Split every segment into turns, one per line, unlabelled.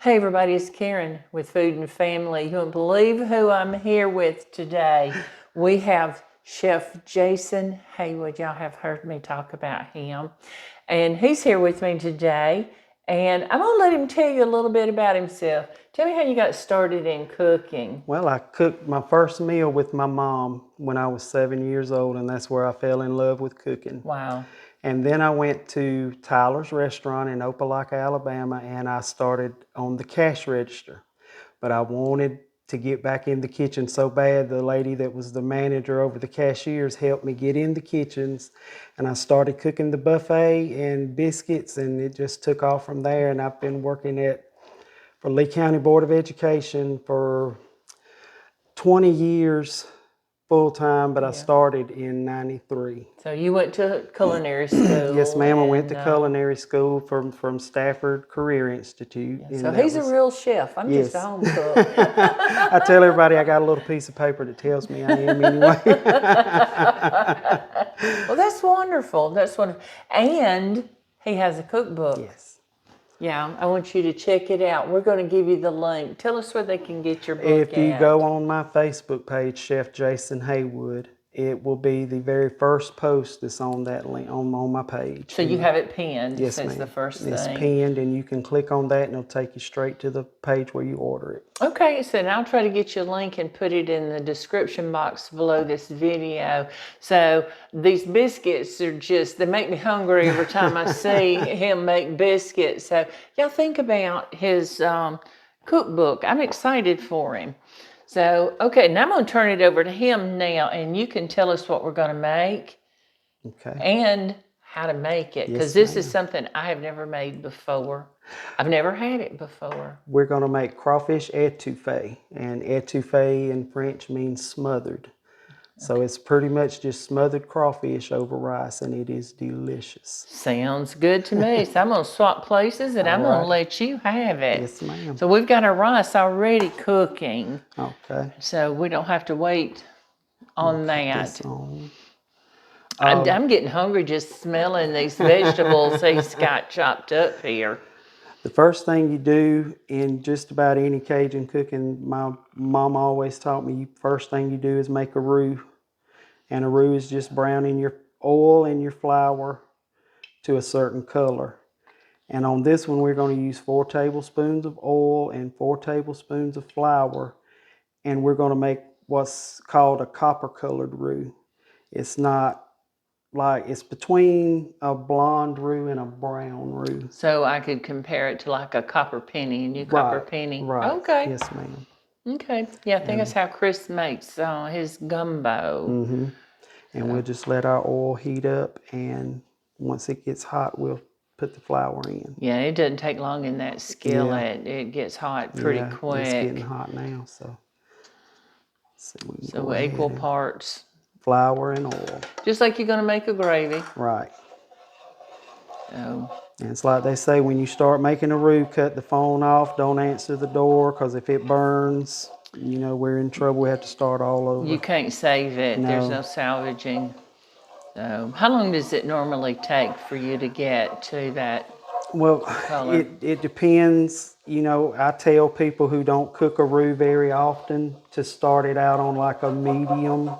Hey everybody, it's Karen with Food and Family. You won't believe who I'm here with today. We have Chef Jason Haywood. Y'all have heard me talk about him. And he's here with me today. And I'm going to let him tell you a little bit about himself. Tell me how you got started in cooking.
Well, I cooked my first meal with my mom when I was 7 years old, and that's where I fell in love with cooking.
Wow.
And then I went to Tyler's Restaurant in Opelika, Alabama, and I started on the cash register. But I wanted to get back in the kitchen so bad. The lady that was the manager over the cashiers helped me get in the kitchens, and I started cooking the buffet and biscuits, and it just took off from there. And I've been working for Lee County Board of Education for 20 years full-time, but I started in 93.
So you went to culinary school.
Yes, ma'am. I went to culinary school from Stafford Career Institute.
Yeah, so he's a real chef. I'm just a home cook.
I tell everybody I got a little piece of paper that tells me I am anyway.
Well, that's wonderful. That's wonderful. And he has a cookbook.
Yes.
Yeah, I want you to check it out. We're going to give you the link. Tell us where they can get your book
If you go on my Facebook page, Chef Jason Haywood, it will be the very first post that's on that link on my page.
So you have it pinned.
Yes,
since the first thing.
It's pinned, and you can click on that, and it'll take you straight to the page where you order it.
Okay, so now I'll try to get you a link and put it in the description box below this video. So these biscuits they make me hungry every time I see him make biscuits. So y'all think about his cookbook. I'm excited for him. So, okay, now I'm going to turn it over to him now, and you can tell us what we're going to make.
Okay.
And how to make it, because this is something I have never made before. I've never had it before.
We're going to make crawfish etouffee, and etouffee in French means smothered. So it's pretty much just smothered crawfish over rice, and it is delicious.
Sounds good to me. So I'm going to swap places, and I'm going to let you have it.
Yes, ma'am.
So we've got our rice already cooking.
Okay.
So we don't have to wait on that.
I'm
getting hungry just smelling these vegetables he's got chopped up here.
The first thing you do in just about any Cajun cooking, my mom always taught me, first thing you do is make a roux. And a roux is just browning your oil and your flour to a certain color. And on this one, we're going to use 4 tablespoons of oil and 4 tablespoons of flour. And we're going to make what's called a copper-colored roux. It's not it's between a blonde roux and a brown roux.
So I could compare it to like a copper penny, and you copper penny.
Right.
Okay.
Yes, ma'am.
Okay. Yeah, I think that's how Chris makes his gumbo.
Mm-hmm. And we'll just let our oil heat up, and once it gets hot, we'll put the flour in.
Yeah, it doesn't take long in that skillet. Yeah. It gets hot pretty quick.
It's getting hot now, so.
So equal parts.
Flour and oil.
Just like you're going to make a gravy.
Right.
So.
And it's like they say, when you start making a roux, cut the phone off, don't answer the door, because if it burns, you know, we're in trouble. We have to start all over.
You can't save it.
No.
There's no salvaging. So how long does it normally take for you to get to that color?
It depends. You know, I tell people who don't cook a roux very often to start it out on like a medium.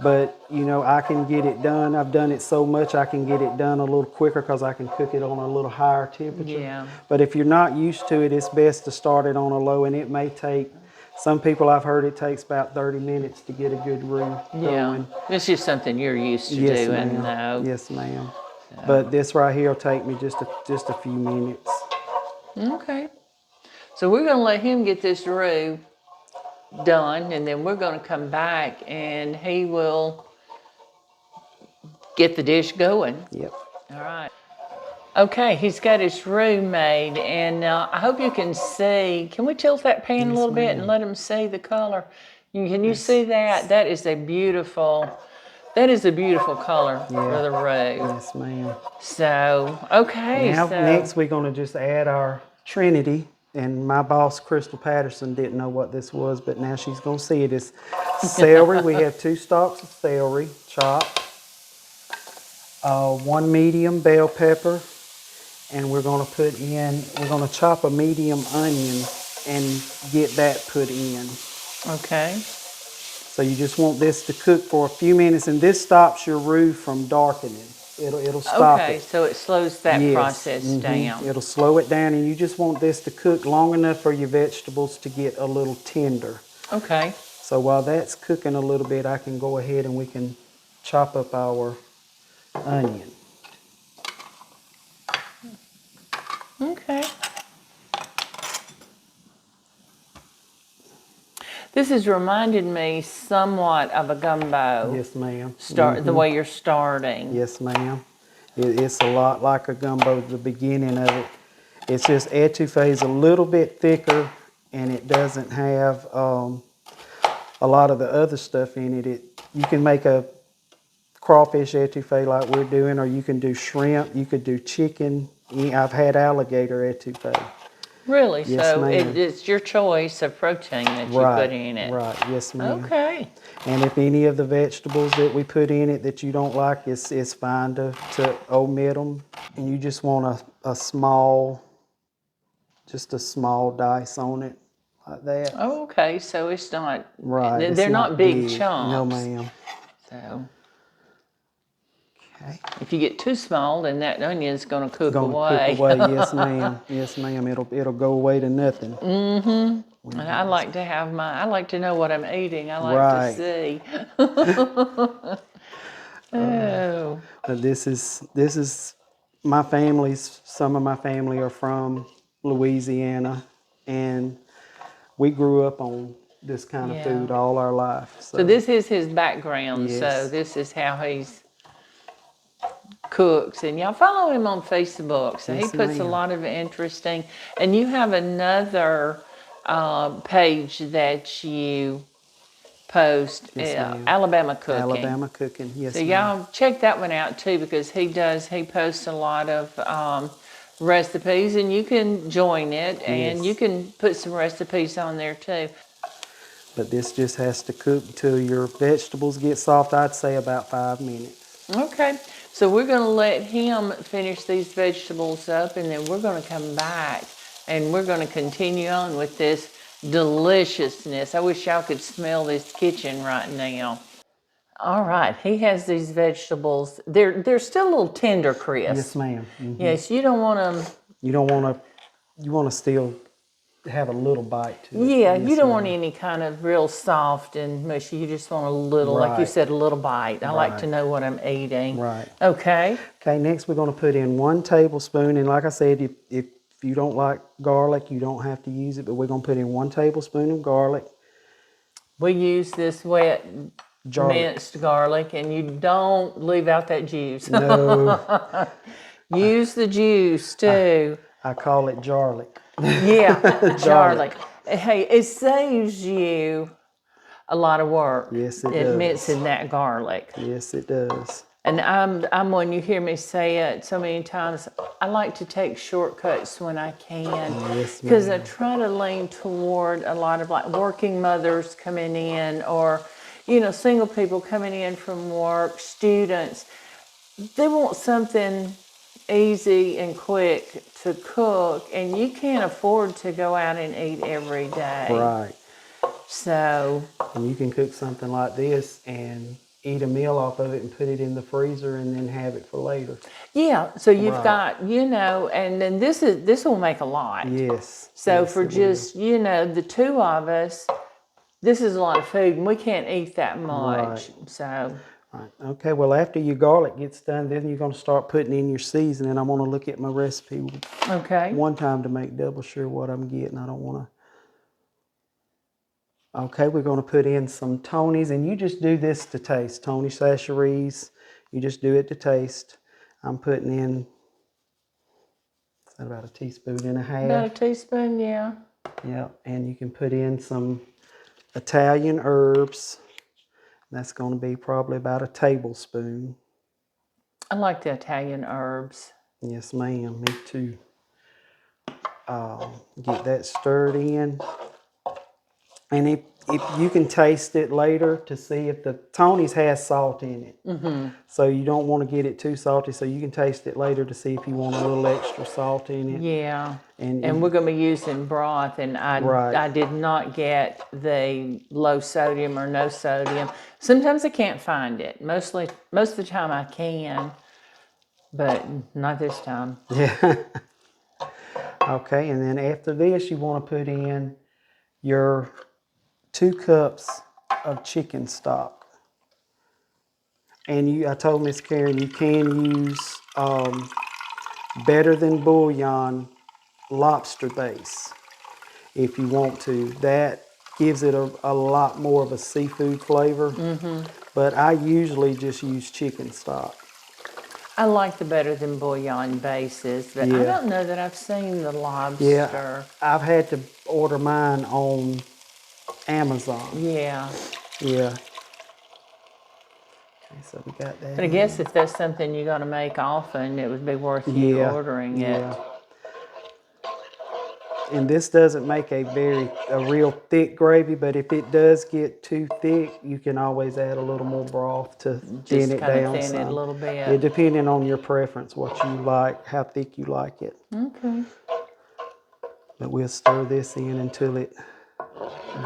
But, you know, I can get it done. I've done it so much I can get it done a little quicker because I can cook it on a little higher temperature.
Yeah.
But if you're not used to it, it's best to start it on a low, and it may take, some people I've heard it takes about 30 minutes to get a good roux going.
It's just something you're used to doing, though.
Yes, ma'am. So. But this right here will take me just a few minutes.
Okay. So we're going to let him get this roux done, and then we're going to come back and he will get the dish going.
Yep.
All right. Okay, he's got his roux made, and I hope you can see. Can we tilt that pan a little bit and let him see the color? Can you see that? That is a beautiful color for the roux.
Yes, ma'am.
So, okay.
Now, next we're going to just add our Trinity. And my boss, Crystal Patterson, didn't know what this was, but now she's going to see it. It's celery. We have 2 stalks of celery chopped, 1 medium bell pepper, And we're going to chop a medium onion and get that put in.
Okay.
So you just want this to cook for a few minutes, and this stops your roux from darkening. It'll stop
Okay,
it.
so it slows that process down.
It'll slow it down, and you just want this to cook long enough for your vegetables to get a little tender.
Okay.
So while that's cooking a little bit, I can go ahead and we can chop up our onion.
Okay. This has reminded me somewhat of a gumbo.
Yes, ma'am.
The way you're starting.
Yes, ma'am. It's a lot like a gumbo, the beginning of it. It's just etouffee is a little bit thicker, and it doesn't have a lot of the other stuff in it. You can make a crawfish etouffee like we're doing, or you can do shrimp, you could do chicken. I've had alligator etouffee.
Really?
Yes,
So
ma'am.
it's your choice of protein that you put in it.
Right, yes, ma'am.
Okay.
And if any of the vegetables that we put in it that you don't like, it's fine to omit them. And you just want a small dice on it, like that.
Oh, okay. So it's not,
Right.
they're not big
No,
chunks.
ma'am.
So
Okay.
if you get too small, then that onion's going to cook
Cook
away.
away, yes, ma'am. Yes, ma'am. It'll go away to nothing.
Mm-hmm. And I like to have I like to know what I'm eating. I like to see. Oh.
This is my family's. Some of my family are from Louisiana, and we grew up on this kind of food all our life.
So this is his background.
Yes.
So this is how he's cooks, and y'all follow him on Facebook. So
Yes,
he puts a
ma'am.
lot of interesting. And you have another page that you post,
Yes, ma'am.
Alabama Cooking.
Alabama Cooking, yes,
So
ma'am.
y'all check that one out too, because he posts a lot of recipes, and you can join it, and
Yes.
you can put some recipes on there too.
But this just has to cook until your vegetables get soft. I'd say about 5 minutes.
Okay, so we're going to let him finish these vegetables up, and then we're going to come back and we're going to continue on with this deliciousness. I wish y'all could smell this kitchen right now. All right, he has these vegetables. They're still a little tender, Chris.
Yes, ma'am.
Yes, you don't want them.
You don't want to. You want to still have a little bite to it.
Yeah,
Yes,
you don't
ma'am.
want any kind of real soft and mushy. You just want a little, like you
Right.
said, a little bite. I like to
Right.
know what I'm eating.
Right.
Okay.
Okay, next we're going to put in 1 tablespoon. And like I said, if you don't like garlic, you don't have to use it. But we're going to put in 1 tablespoon of garlic.
We use this wet
Garlic.
minced garlic, and you don't leave out that juice.
No,
Use the juice too.
I call it garlic.
Yeah, garlic. Hey, it saves you a lot of work.
Yes, it does.
Mincing that garlic.
Yes, it does.
And I'm one, you hear me say it so many times, I like to take shortcuts when I can.
Yes,
Because I
ma'am.
try to lean toward a lot of like working mothers coming in, or, you know, single people coming in from work, students. They want something easy and quick to cook, and you can't afford to go out and eat every day.
Right.
So,
And you can cook something like this and eat a meal off of it and put it in the freezer and then have it for later.
yeah, so you've
Right.
got, you know, and then this will make a lot.
Yes.
So
Yes,
for
it will.
just, you know, the two of us, this is a lot of food, and we can't eat that much.
Right.
So,
Right. Okay, well, after your garlic gets done, then you're going to start putting in your seasoning. I'm going to look at my recipe
okay.
one time to make double sure what I'm getting. I don't want to. Okay, we're going to put in some Tony's, and you just do this to taste. Tony Chachere's, you just do it to taste. I'm putting in about 1.5 teaspoons.
About a teaspoon, yeah.
Yeah, and you can put in some Italian herbs. That's going to be probably about 1 tablespoon.
I like the Italian herbs.
Yes, ma'am. Me too. Get that stirred in. And if you can taste it later to see if the Tony's has salt in it. So you don't want to get it too salty. So you can taste it later to see if you want a little extra salt in it.
Yeah.
And
we're going to be using broth, and I did not get the low sodium or no sodium. Sometimes I can't find it. Most of the time I can, but not this time.
Yeah. Okay, and then after this, you want to put in your 2 cups of chicken stock. And I told Miss Karen you can use better than bouillon lobster base if you want to. That gives it a lot more of a seafood flavor. But I usually just use chicken stock.
I like the better than bouillon bases, but I don't know that I've seen the lobster.
Yeah, I've had to order mine on Amazon.
Yeah.
Yeah. Okay, so we got that.
But I guess if that's something you're going to make often, it would be worth you ordering it.
And this doesn't make a real thick gravy, but if it does get too thick, you can always add a little more broth to thin it down
Thin it a little bit.
Yeah, depending on your preference, what you like, how thick you like it.
Okay.
But we'll stir this in until it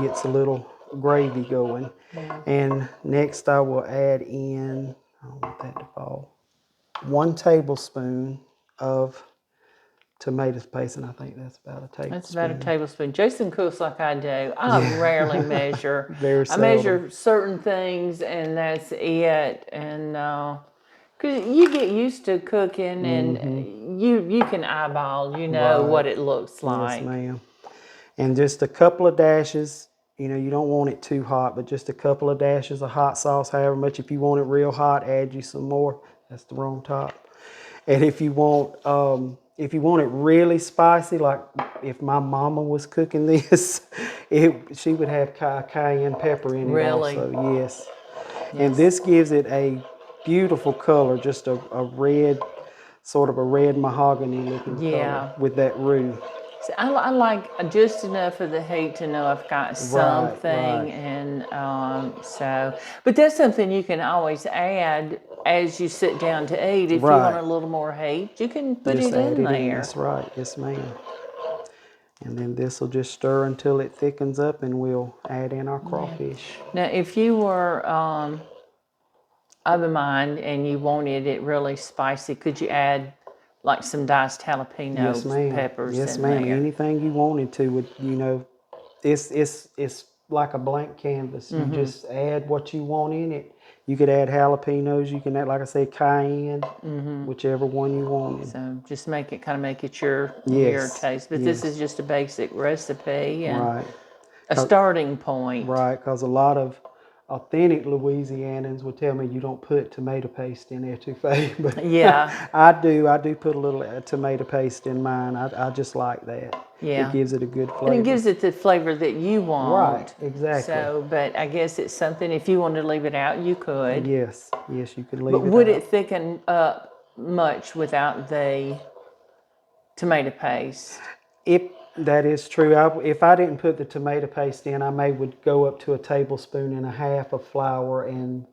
gets a little gravy going. And next I will add in, I don't want that to fall, 1 tablespoon of tomato paste, and I think that's about a tablespoon.
That's about a tablespoon. Jason cooks like I do. I rarely measure.
Very
I
seldom.
measure certain things, and that's it. And because you get used to cooking, and you can eyeball, what it looks like.
Yes, ma'am. And just a couple of dashes. You don't want it too hot, but just a couple of dashes of hot sauce, however much. If you want it real hot, add you some more. That's the wrong top. And if you want it really spicy, like if my mama was cooking this, she would have cayenne pepper in it also. Yes. And this gives it a beautiful color, just a red, sort of a red mahogany looking color with that roux.
See, I like just enough of the heat to know I've got something, and but that's something you can always add as you sit down to eat. If you want a little more heat, you can put it in there.
That's right, yes, ma'am. And then this will just stir until it thickens up, and we'll add in our crawfish.
Now, if you were of a mind and you wanted it really spicy, could you add like some diced jalapeno peppers
Yes,
in
ma'am.
there?
Anything you wanted to, it's like a blank canvas. You just add what you want in it. You could add jalapenos. You can add, like I said, cayenne, whichever one you wanted.
So just make it your taste. But this is just a basic recipe and a starting point.
Right, because a lot of authentic Louisianans would tell me you don't put tomato paste in etouffee, but I do put a little tomato paste in mine. I just like that. Yeah. It gives it a good flavor.
And it gives it the flavor that you want.
Right, exactly.
So, but I guess it's something, if you wanted to leave it out, you could.
Yes, you could leave it out.
But would it thicken up much without the tomato paste?
That is true. If I didn't put the tomato paste in, I would go up to a tablespoon and a half of flour and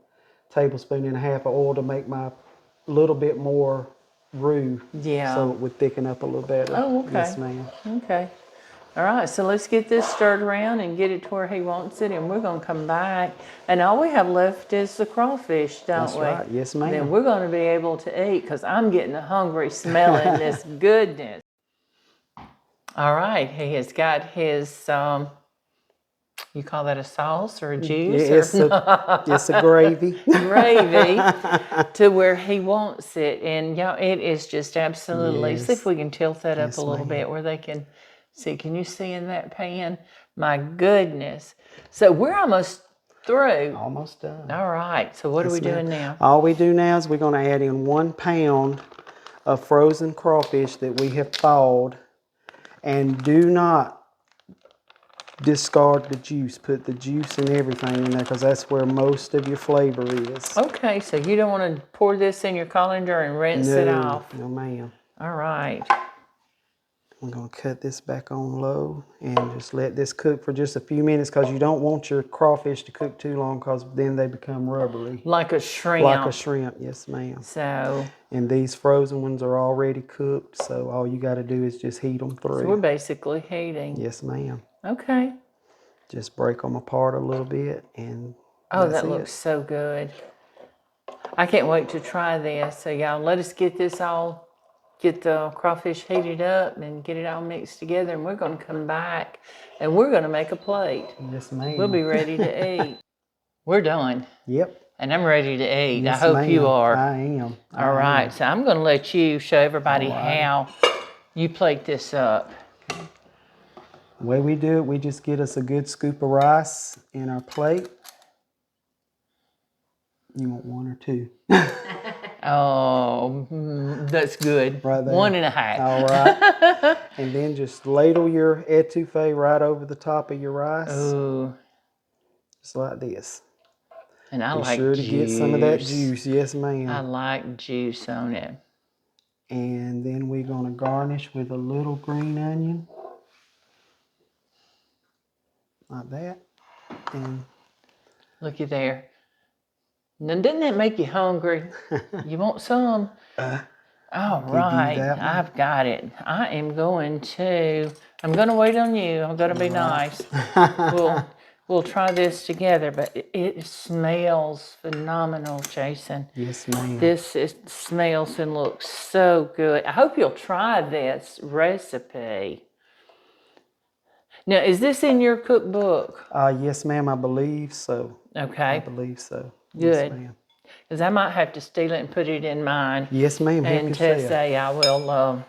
tablespoon and a half of oil to make my little bit more roux. Yeah. So it would thicken up a little better.
Oh, okay.
Yes, ma'am.
Okay. All right, so let's get this stirred around and get it to where he wants it, and we're going to come back. And all we have left is the crawfish, don't we?
That's right. Yes, ma'am.
Then we're going to be able to eat, because I'm getting hungry smelling this goodness. All right, he has got his, you call that a sauce or a juice?
Yeah, it's a gravy.
Gravy to where he wants it. And y'all, it is just absolutely, see if we can tilt that up a little bit where they can see. Can you see in that pan? My goodness. So we're almost through.
Almost done.
All right, so what are we doing now?
All we do now is we're going to add in 1 pound of frozen crawfish that we have thawed. And do not discard the juice. Put the juice and everything in there, because that's where most of your flavor is.
Okay, so you don't want to pour this in your colander and rinse it off?
No, ma'am.
All right.
I'm going to cut this back on low and just let this cook for just a few minutes because you don't want your crawfish to cook too long because then they become rubbery.
Like a shrimp.
Like a shrimp, yes ma'am.
So.
And these frozen ones are already cooked, so all you got to do is just heat them through.
So we're basically heating.
Yes ma'am.
Okay.
Just break them apart a little bit and
oh, that looks so good. I can't wait to try this. So y'all, let us get the crawfish heated up and get it all mixed together, and we're going to come back and we're going to make a plate.
Yes ma'am.
We'll be ready to eat. We're done.
Yep.
And I'm ready to eat.
Yes,
I hope you are.
I am.
All right, so I'm going to let you show everybody how you plate this up.
The way we do it, we just get us a good scoop of rice in our plate. You want one or two?
Oh, that's good.
Right there.
1.5.
All right. And then just ladle your etouffee right over the top of your rice.
Ooh.
Just like this.
And I
Be
like
sure
juice.
to get some of that juice. Yes, ma'am.
I like juice on it.
And then we're going to garnish with a little green onion. Like that. And
looky there. Now, doesn't that make you hungry? You want some? All right, I've got it. I'm going to wait on you. I'm going to be nice. We'll try this together, but it smells phenomenal, Jason.
Yes, ma'am.
It smells and looks so good. I hope you'll try this recipe. Now, is this in your cookbook?
Yes, ma'am, I believe so.
Okay.
I believe so.
Good.
Yes, ma'am.
Because I might have to steal it and put it in mine.
Yes, ma'am.
And to say I will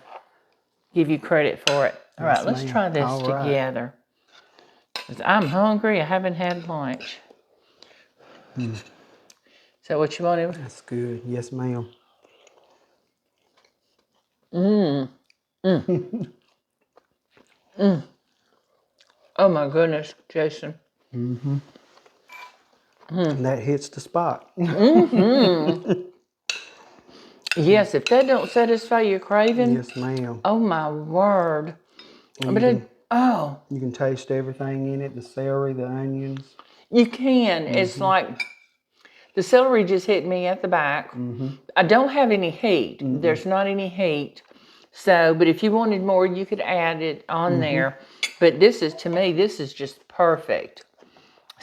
give you credit for it. All right, let's try this together. Because I'm hungry. I haven't had lunch. So what you want to?
That's good. Yes, ma'am.
Oh my goodness, Jason.
And that hits the spot.
Yes, if that don't satisfy your craving.
Yes, ma'am.
Oh my word.
You can taste everything in it, the celery, the onions.
You can. It's like the celery just hit me at the back. I don't have any heat. There's not any heat. So, but if you wanted more, you could add it on there. But to me, this is just perfect.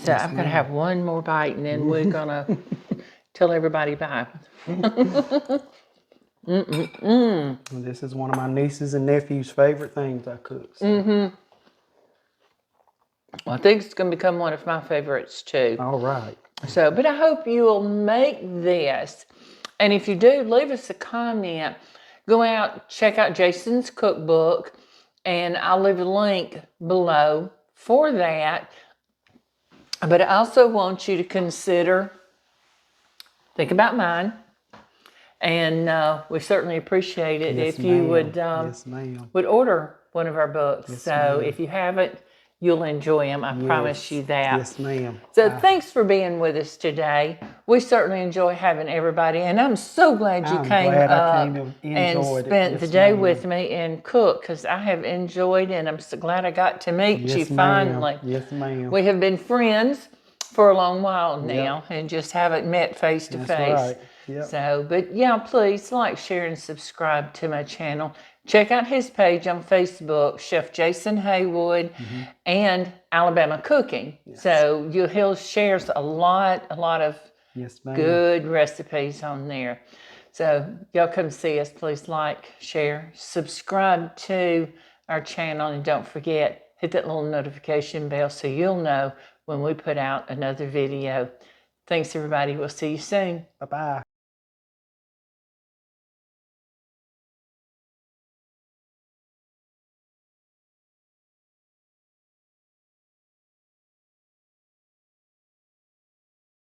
So I'm going to have one more bite and then we're going to tell everybody bye.
This is one of my nieces and nephews' favorite things I cook. So.
Well, I think it's going to become one of my favorites too.
All right.
So, but I hope you will make this. And if you do, leave us a comment. Go out, check out Jason's cookbook, and I'll leave a link below for that. But I also want you to think about mine. And we certainly appreciate it if you would order one of our books. So if you haven't, you'll enjoy them. I promise you that.
Yes, ma'am.
So thanks for being with us today. We certainly enjoy having everybody, and I'm so glad you came up and spent the day with me and cooked, because I have enjoyed it, and I'm so glad I got to meet you finally.
Yes, ma'am.
We have been friends for a long while now and just haven't met face to face.
That's right. Yep.
So, but yeah, please like, share, and subscribe to my channel. Check out his page on Facebook, Chef Jason Haywood, and Alabama Cooking. Yes. So he'll share a lot of good recipes on there. So y'all come see us. Please like, share, subscribe to our channel, and don't forget, hit that little notification bell so you'll know when we put out another video. Thanks, everybody. We'll see you soon.
Bye-bye.